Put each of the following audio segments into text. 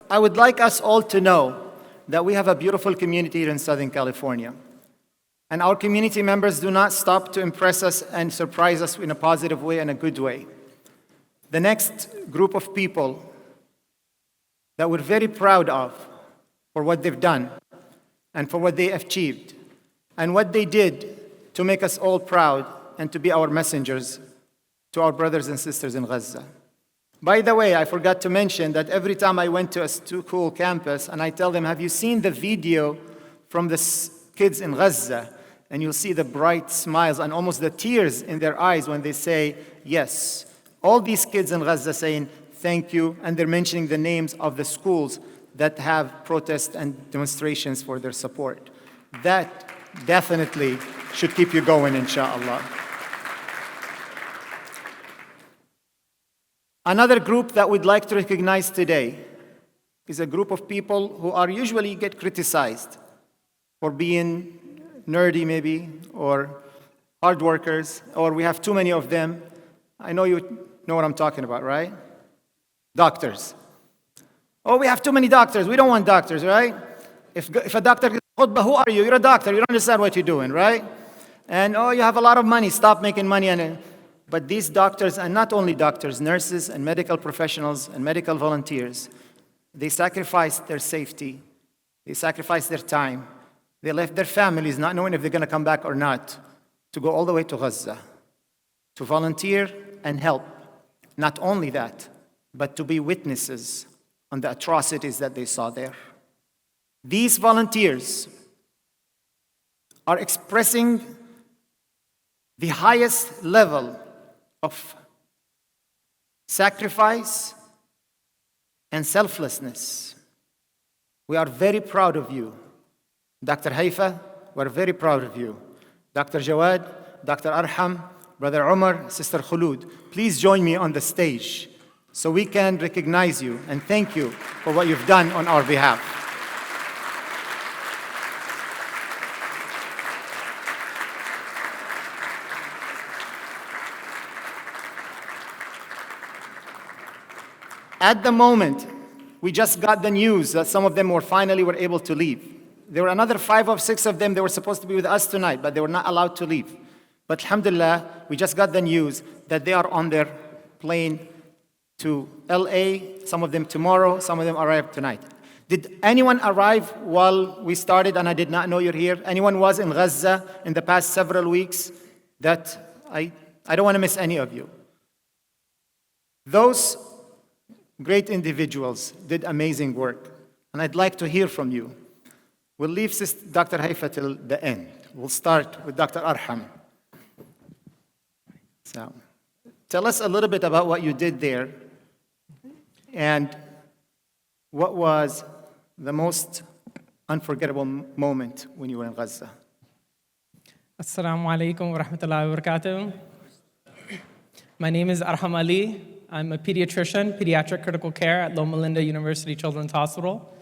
I would like us all to know that we have a beautiful community here in Southern California. And our community members do not stop to impress us and surprise us in a positive way and a good way. The next group of people that we're very proud of for what they've done and for what they achieved and what they did to make us all proud and to be our messengers to our brothers and sisters in Gaza. By the way, I forgot to mention that every time I went to a school campus and I tell them, have you seen the video from the kids in Gaza? And you'll see the bright smiles and almost the tears in their eyes when they say, yes. All these kids in Gaza saying, thank you, and they're mentioning the names of the schools that have protests and demonstrations for their support. That definitely should keep you going, inshallah. Another group that we'd like to recognize today is a group of people who are usually get criticized for being nerdy maybe, or hard workers, or we have too many of them. I know you know what I'm talking about, right? Doctors. Oh, we have too many doctors. We don't want doctors, right? If a doctor gets khutbah, who are you? You're a doctor. You don't understand what you're doing, right? And oh, you have a lot of money. Stop making money. But these doctors, and not only doctors, nurses and medical professionals and medical volunteers, they sacrifice their safety. They sacrifice their time. They left their families not knowing if they're going to come back or not to go all the way to Gaza, to volunteer and help. Not only that, but to be witnesses on the atrocities that they saw there. These volunteers are expressing the highest level of sacrifice and selflessness. We are very proud of you. Dr. Haifaa, we're very proud of you. Dr. Jawad, Dr. Arham, Brother Umar, Sister Khulud, please join me on the stage so we can recognize you and thank you for what you've done on our behalf. At the moment, we just got the news that some of them were able to leave. There were another 5 or 6 of them that were supposed to be with us tonight, but they were not allowed to leave. But alhamdulillah, we just got the news that they are on their plane to LA, some of them tomorrow, some of them arrive tonight. Did anyone arrive while we started and I did not know you're here? Anyone was in Gaza in the past several weeks? That I don't want to miss any of you. Those great individuals did amazing work, and I'd like to hear from you. We'll leave Dr. Haifaa till the end. We'll start with Dr. Arham. So, tell us a little bit about what you did there and what was the most unforgettable moment when you were in Gaza. Assalamu alaikum wa rahmatullahi wa barakatuh. My name is Arham Ali. I'm a pediatrician, pediatric critical care at Loma Linda University Children's Hospital.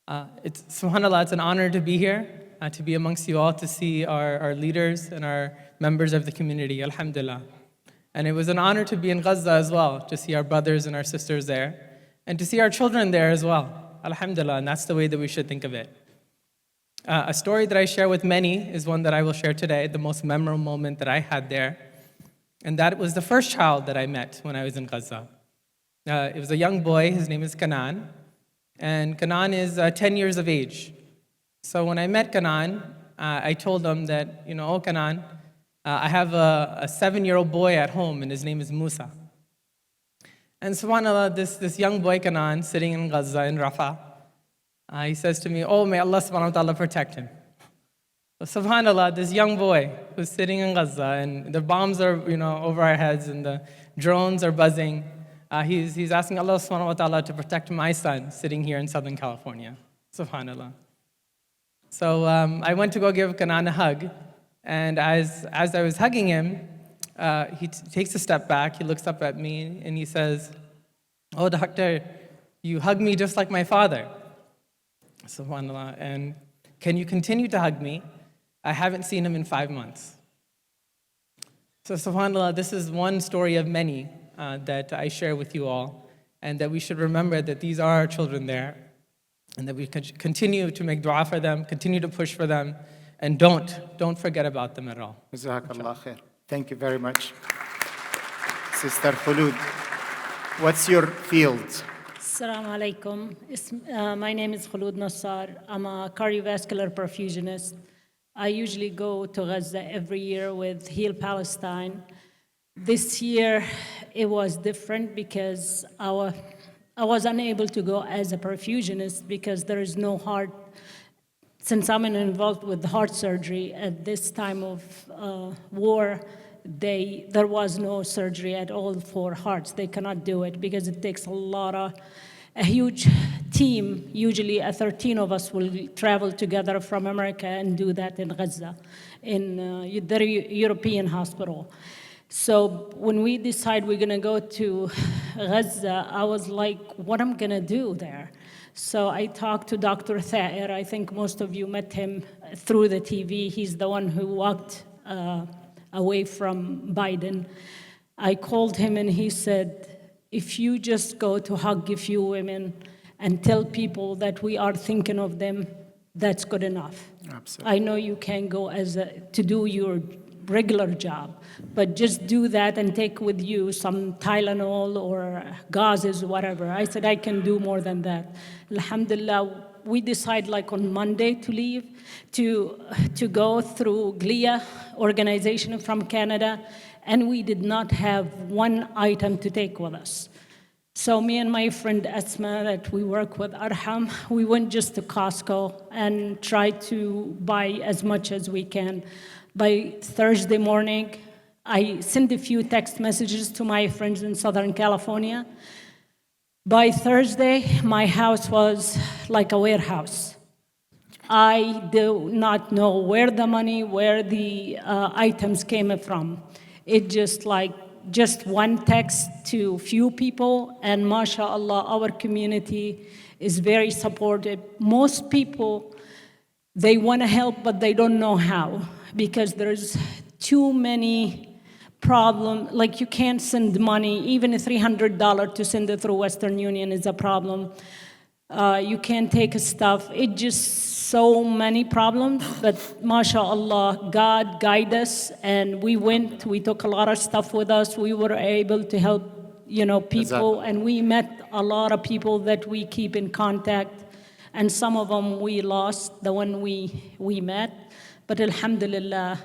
SubhanAllah, it's an honor to be here, to be amongst you all, to see our leaders and our members of the community, alhamdulillah. And it was an honor to be in Gaza as well, to see our brothers and our sisters there, and to see our children there as well, alhamdulillah, and that's the way that we should think of it. A story that I share with many is one that I will share today, the most memorable moment that I had there, and that was the first child that I met when I was in Gaza. It was a young boy, his name is Kanan, and Kanan is 10 years of age. So when I met Kanan, I told him that, oh Kanan, I have a 7-year-old boy at home and his name is Musa. And subhanAllah, this young boy Kanan sitting in Gaza, in Rafah, he says to me, oh, may Allah subhanahu wa ta'ala protect him. So subhanAllah, this young boy who's sitting in Gaza and the bombs are over our heads and the drones are buzzing, he's asking Allah subhanahu wa ta'ala to protect my son sitting here in Southern California. SubhanAllah. So I went to go give Kanan a hug, and as I was hugging him, he takes a step back, he looks up at me, and he says, oh doctor, you hug me just like my father. SubhanAllah. And can you continue to hug me? I haven't seen him in 5 months. So subhanAllah, this is one story of many that I share with you all. and that we should remember that these are our children there, and that we could continue to make dua for them, continue to push for them, and don't forget about them at all. Jazakallah khair. Thank you very much. Sister Khulud, what's your field? Assalamu alaikum. My name is Khulud Nassar. I'm a cardiovascular perfusionist. I usually go to Gaza every year with Heal Palestine. This year, it was different because I was unable to go as a perfusionist because there is no heart. Since I'm involved with heart surgery at this time of war, there was no surgery at all for hearts. They cannot do it because it takes a huge team. Usually 13 of us will travel together from America and do that in Gaza, in the European hospital. So when we decide we're gonna go to Gaza, I was like, what am I gonna do there? So I talked to Dr. Thaer. I think most of you met him through the TV. He's the one who walked away from Biden. I called him and he said, if you just go to hug a few women and tell people that we are thinking of them, that's good enough. Absolutely. I know you can go to do your regular job, but just do that and take with you some Tylenol or gauzes, whatever. I said, I can do more than that. Alhamdulillah, we decide like on Monday to leave, to go through GLIA organization from Canada, and we did not have one item to take with us. So me and my friend Asma that we work with, Arham, we went just to Costco and tried to buy as much as we can. By Thursday morning, I sent a few text messages to my friends in Southern California. By Thursday, my house was like a warehouse. I do not know where the items came from. It just one text to few people, and mashallah, our community is very supportive. Most people, they want to help, but they don't know how, because there's too many problems. Like you can't send money, even $300 to send it through Western Union is a problem. You can't take stuff. It just so many problems, but mashallah, God guide us, and we took a lot of stuff with us. We were able to help, people, and we met a lot of people that we keep in contact, and some of them we lost, the one we met, but alhamdulillah,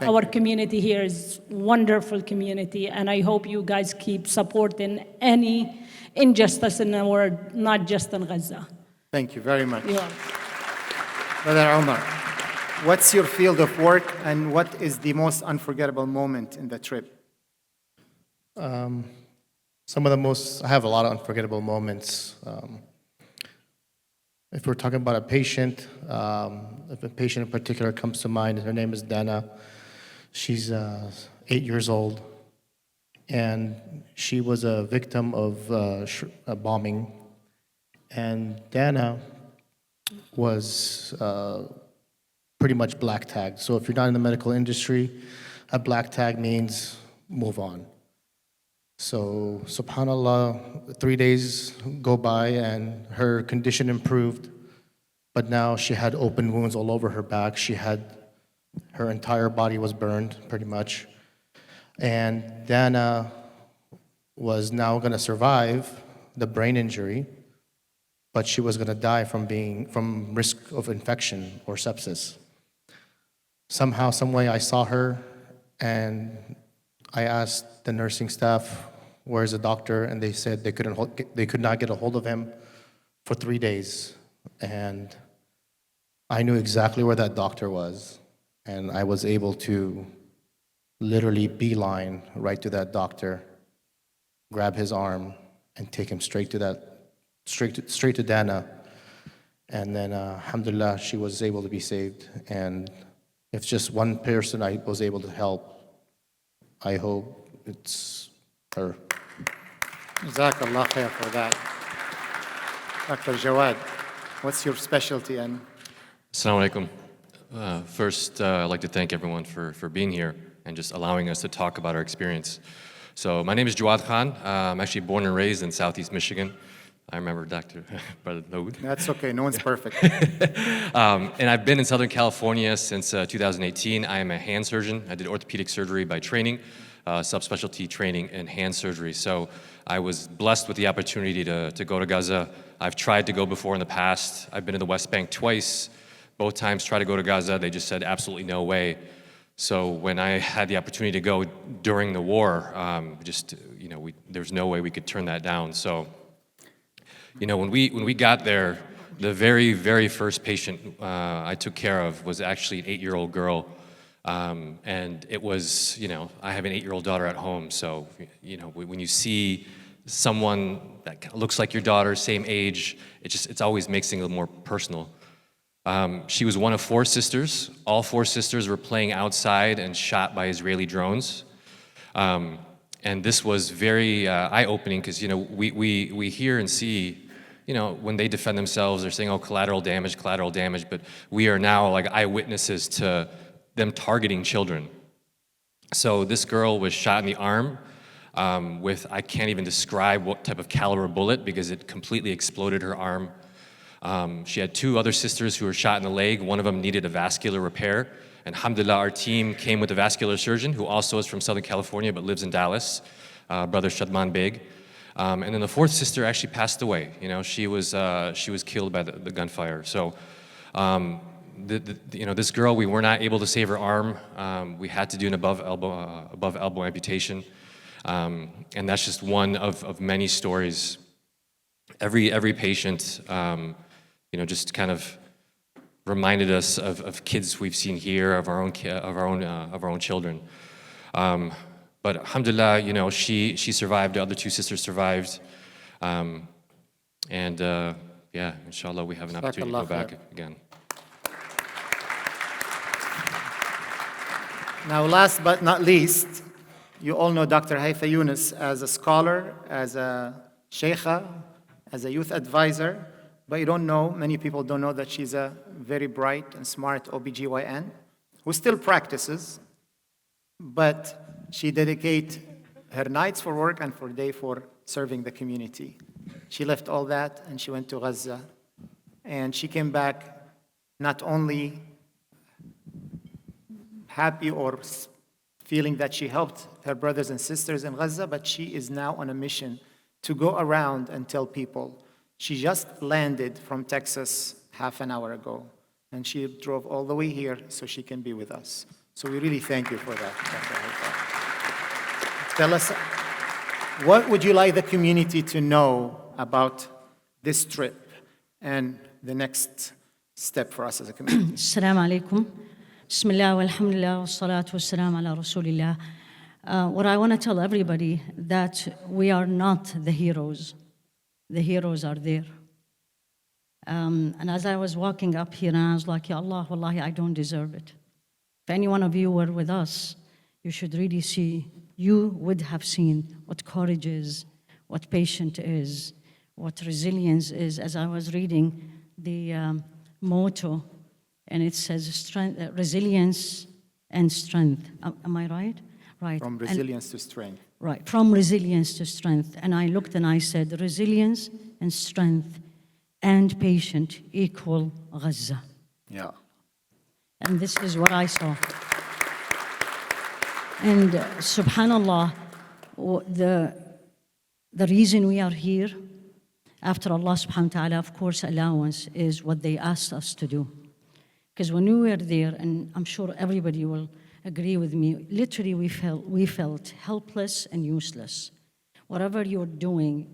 our community here is wonderful community, and I hope you guys keep supporting any injustice in the world, not just in Gaza. Thank you very much. Yeah. Brother Omar, what's your field of work and what is the most unforgettable moment in the trip? I have a lot of unforgettable moments. If we're talking about a patient, if a patient in particular comes to mind, her name is Dana. She's 8 years old, and she was a victim of a bombing. And Dana was pretty much black tagged. So if you're not in the medical industry, a black tag means move on. So subhanAllah, 3 days go by and her condition improved, but now she had open wounds all over her back. Her entire body was burned pretty much. And Dana was now gonna survive the brain injury, but she was gonna die from risk of infection or sepsis. Somehow, some way, I saw her, and I asked the nursing staff, "Where's the doctor?" And they said they could not get a hold of him for 3 days. And I knew exactly where that doctor was, and I was able to literally beeline right to that doctor, grab his arm, and take him straight to Dana. And then, alhamdulillah, she was able to be saved. And if just one person I was able to help, I hope it's her. Jazakallah khair for that. Dr. Jawad, what's your specialty? And Assalamu alaikum. First, I'd like to thank everyone for being here and just allowing us to talk about our experience. So my name is Jawad Khan. I'm actually born and raised in Southeast Michigan. I remember Dr. Brother Dawood. That's okay, no one's perfect. And I've been in Southern California since 2018. I am a hand surgeon. I did orthopedic surgery by training, subspecialty training in hand surgery. So I was blessed with the opportunity to go to Gaza. I've tried to go before in the past. I've been to the West Bank twice. Both times tried to go to Gaza. They just said absolutely no way. So when I had the opportunity to go during the war, there's no way we could turn that down. So, when we got there, the very, very first patient I took care of was actually an 8-year-old girl. And it was, I have an 8-year-old daughter at home. So, when you see someone that kind of looks like your daughter, same age, it always makes things a little more personal. She was one of 4 sisters. All 4 sisters were playing outside and shot by Israeli drones. And this was very eye-opening because, we hear and see, when they defend themselves, they're saying, oh, collateral damage, but we are now like eyewitnesses to them targeting children. So this girl was shot in the arm with, I can't even describe what type of caliber bullet because it completely exploded her arm. She had 2 other sisters who were shot in the leg. One of them needed a vascular repair. And alhamdulillah, our team came with a vascular surgeon who also is from Southern California but lives in Dallas, Brother Shadman Beg. And then the 4th sister actually passed away. She was killed by the gunfire. So, this girl, we were not able to save her arm. We had to do an above elbow amputation. And that's just one of many stories. Every patient, just kind of reminded us of kids we've seen here, of our own children. But alhamdulillah, she survived. The other 2 sisters survived, and inshallah, we have an opportunity to go back again. Now, last but not least, you all know Dr. Haifaa Younis as a scholar, as a sheikha, as a youth advisor, but many people don't know that she's a very bright and smart OBGYN who still practices, but she dedicates her nights for work and for day for serving the community. She left all that and she went to Gaza, and she came back not only happy or feeling that she helped her brothers and sisters in Gaza, but she is now on a mission to go around and tell people. She just landed from Texas half an hour ago, and she drove all the way here so she can be with us. So we really thank you for that, Dr. Haifaa. Tell us, what would you like the community to know about this trip and the next step for us as a community? Assalamu alaikum. Bismillah walhamdulillah wassalatu wassalam ala rasulillah. What I want to tell everybody that we are not the heroes. The heroes are there. And as I was walking up here, and I was like, Ya Allah, wallahi, I don't deserve it. If any one of you were with us, you should really see, you would have seen what courage is, what patience is, what resilience is. As I was reading the motto, and it says strength, resilience and strength. Am I right? Right. From resilience to strength. Right, from resilience to strength. And I looked and I said, resilience and strength and patience equal Gaza. Yeah. And this is what I saw. And subhanallah, the reason we are here, after Allah subhanahu wa ta'ala, of course, allowance is what they asked us to do. Because when we were there, and I'm sure everybody will agree with me, literally we felt helpless and useless. Whatever you're doing,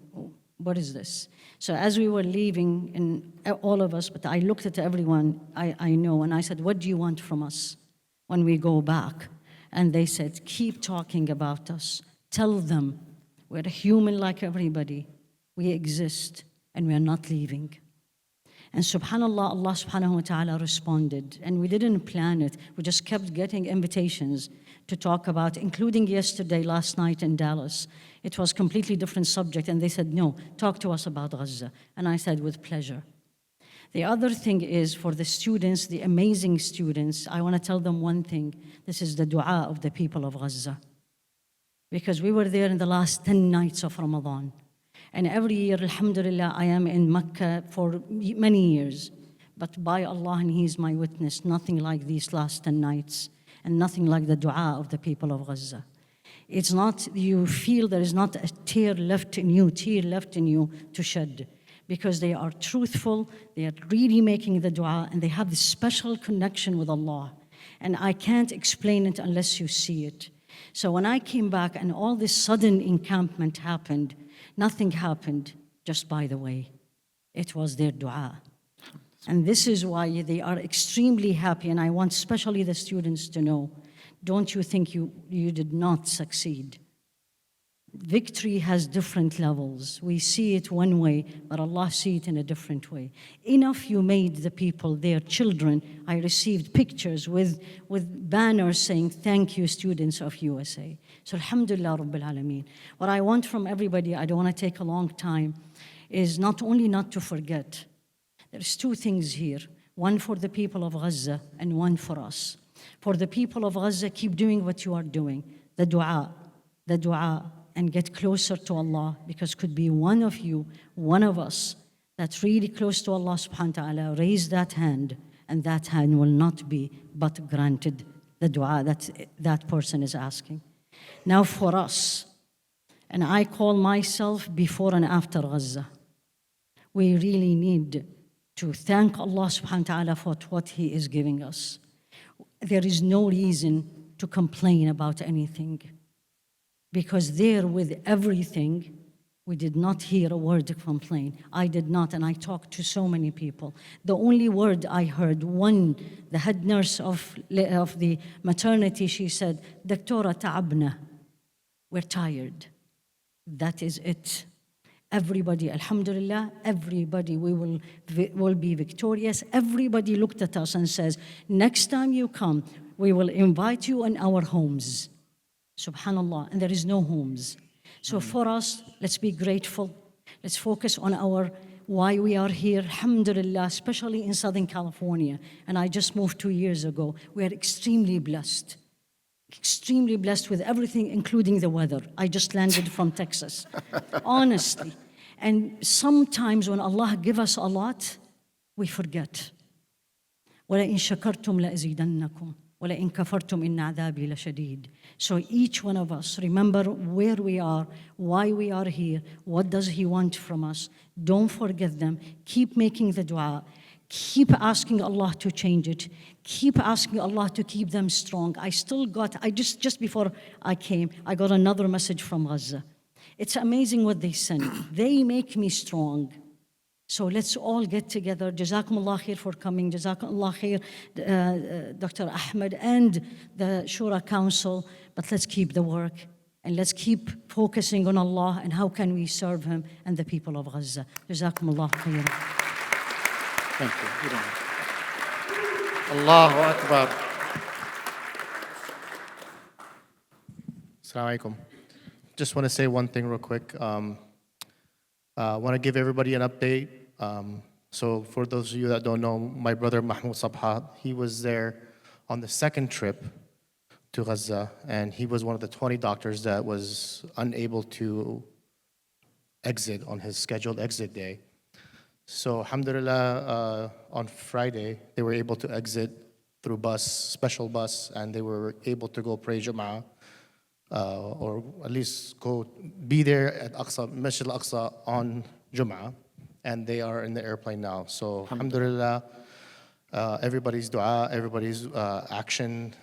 what is this? So as we were leaving, and all of us, but I looked at everyone I know, and I said, what do you want from us when we go back? And they said, keep talking about us. Tell them we're human like everybody. We exist, and we're not leaving. And subhanAllah, Allah subhanahu wa ta'ala responded. And we didn't plan it. We just kept getting invitations to talk about, including yesterday, last night in Dallas. It was a completely different subject. And they said, no, talk to us about Gaza. And I said, with pleasure. The other thing is for the students, the amazing students, I want to tell them one thing. This is the dua of the people of Gaza. because we were there in the last 10 nights of Ramadan. And every year, alhamdulillah, I am in Mecca for many years. But by Allah, and He is my witness, nothing like these last 10 nights, and nothing like the dua of the people of Gaza. It's not, you feel there is not a tear left in you to shed, because they are truthful, they are really making the dua, and they have this special connection with Allah. And I can't explain it unless you see it. So when I came back and all this sudden encampment happened, nothing happened just by the way. It was their dua. And this is why they are extremely happy, and I want especially the students to know, don't you think you did not succeed. Victory has different levels. We see it one way, but Allah sees it in a different way. Enough you made the people, their children. I received pictures with banners saying, thank you, students of USA. So alhamdulillah Rabbil Alameen. What I want from everybody, I don't want to take a long time, is not only not to forget. There's two things here, one for the people of Gaza and one for us. For the people of Gaza, keep doing what you are doing, the dua, and get closer to Allah, because could be one of you, one of us, that's really close to Allah subhanahu wa ta'ala, raise that hand, and that hand will not be but granted the dua that person is asking. Now for us, and I call myself before and after Gaza, we really need to thank Allah subhanahu wa ta'ala for what He is giving us. There is no reason to complain about anything, because there with everything, we did not hear a word of complaint. I did not, and I talked to so many people. The only word I heard, one, the head nurse of the maternity, she said, Doctora ta'abna, we're tired. That is it. Everybody, alhamdulillah, everybody, we will be victorious. Everybody looked at us and says, next time you come, we will invite you in our homes. Subhanallah, and there is no homes. So for us, let's be grateful. Let's focus on why we are here, alhamdulillah, especially in Southern California. And I just moved 2 years ago. We are extremely blessed with everything, including the weather. I just landed from Texas, honestly. And sometimes when Allah gives us a lot, we forget. وَلَئِن شَكَرْتُمْ لَأَزِيدَنَّكُمْ وَلَئِن كَفَرْتُمْ إِنَّ عَذَابِي لَشَدِيدٌ. So each one of us, remember where we are, why we are here, what does He want from us. Don't forget them. Keep making the dua. Keep asking Allah to change it. Keep asking Allah to keep them strong. I just before I came, I got another message from Gaza. It's amazing what they send. They make me strong. So let's all get together. Jazakumullah khair for coming. Jazakumullah khair, Dr. Ahmed and the Shura Council. But let's keep the work, and let's keep focusing on Allah and how can we serve Him and the people of Gaza. Jazakumullah khair. Thank you. Allahu Akbar. Assalamu alaikum. Just want to say one thing real quick. I want to give everybody an update. So for those of you that don't know, my brother Ahmed Soboh, he was there on the second trip to Gaza, and he was one of the 20 doctors that was unable to exit on his scheduled exit day. So alhamdulillah, on Friday, they were able to exit through special bus, and they were able to go pray Jum'ah, or at least be there at Masjid al-Aqsa on Jum'ah, and they are in the airplane now. So alhamdulillah, everybody's dua, everybody's action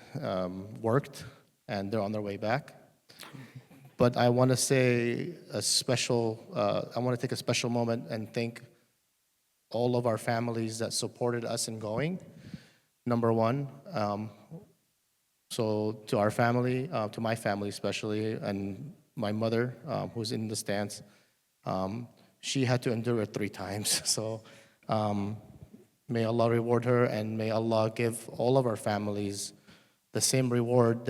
worked, and they're on their way back. But I want to say I want to take a special moment and thank all of our families that supported us in going. Number one, so to our family, to my family especially, and my mother, who's in the stands, she had to endure it 3 times. So may Allah reward her, and may Allah give all of our families the same reward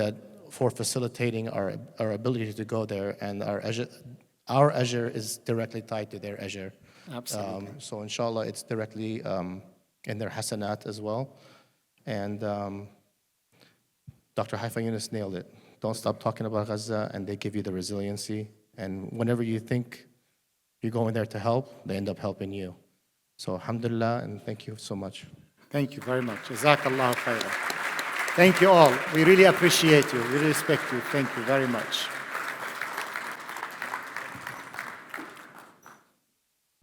for facilitating our ability to go there, and our ajr is directly tied to their ajr. Absolutely. So inshallah, it's directly in their hasanat as well. And Dr. Haifaa Younis nailed it. don't stop talking about Gaza, and they give you the resiliency. And whenever you think you're going there to help, they end up helping you. So alhamdulillah, and thank you so much. Thank you very much. Jazakallah khairan. Thank you all. We really appreciate you. We respect you. Thank you very much.